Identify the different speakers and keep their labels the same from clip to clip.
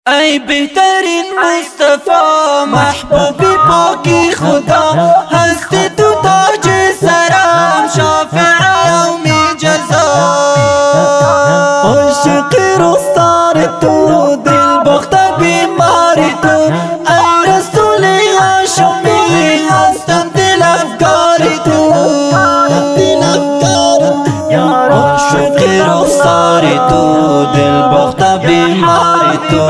Speaker 1: ای بهترین مصطفی محبوبی پاکی خدا، هستی تو تاج سرم شافع یوم جزا. عاشق رخسار تو دل باخته بیماری تو، ای رسول هاشمی هستم دل افکاری تو. عاشق رخسار تو دل باخته بیماری تو،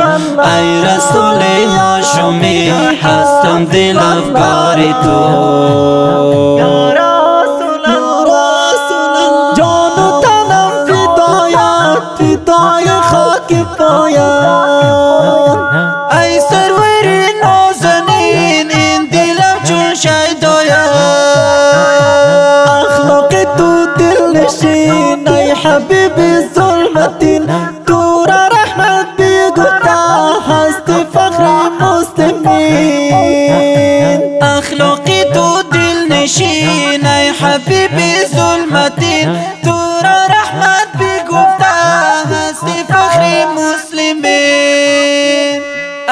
Speaker 1: ای رسول هاشمی هستم دل افکاری تو. جان و تنم فدای خاک پایت، ای سرور نازنین این دلم چون شیدایت. اخلاق تو دل نشین ای حبیبی ظلمتین، تو را رحمت بگفته هستی فخر مسلمین. اخلاقی تو دل نشین ای حبیبی ظلمتین، تو را رحمت بگفته هستی فخر مسلمین.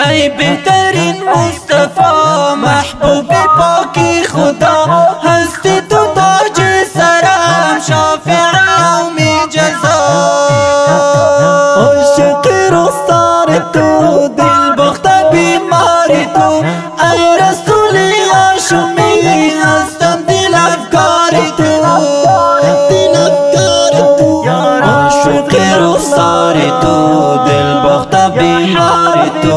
Speaker 1: ای بهترین مصطفی محبوب پاکی خدا، هستی تو تاج سرم شافع یوم جزا. عاشق رخسار تو دل باخته بیماری تو، ای رسول هاشمی هستم دل افکاری تو. عاشق رخسار تو دل باخته بیماری تو،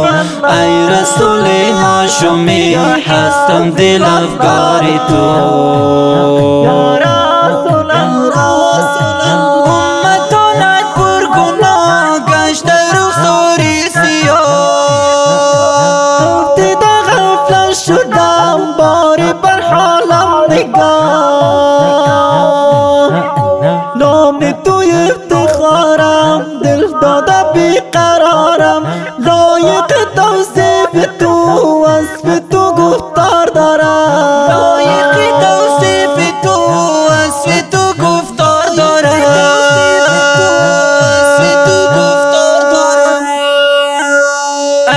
Speaker 1: ای رسول هاشمی هستم دل افکاری تو. امتانت پر گناه گشته رخساری سیاه، دیده غفلت شدم باری بر حالم نگاه. نام تو افتخارم دل داده بیقرارم، لایق توصیف تو وصف تو گفتار دارم. لایق توصیف تو وصف تو گفتار دارم.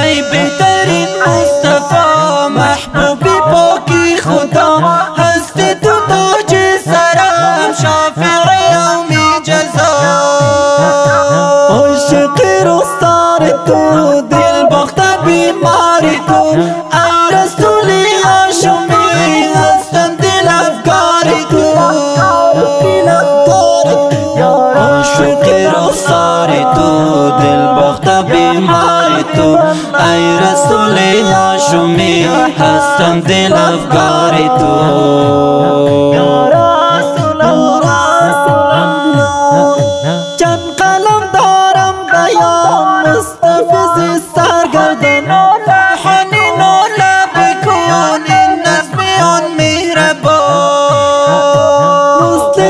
Speaker 1: ای بهترین مصطفی محبوبی پاکی خدا، هستی تو تاج سرم شافع یوم جزا. عاشق رخسار تو دل باخته بیماری تو، ای رسول هاشمی هستم دل افکاری تو. عاشق رخسار تو دل باخته بیماری تو، ای رسول هاشمی هستم دل افکاری تو. چند قلم دارم بیان مستفز سرگردان، حنین و لب کن این نظم آن مهربان. مثل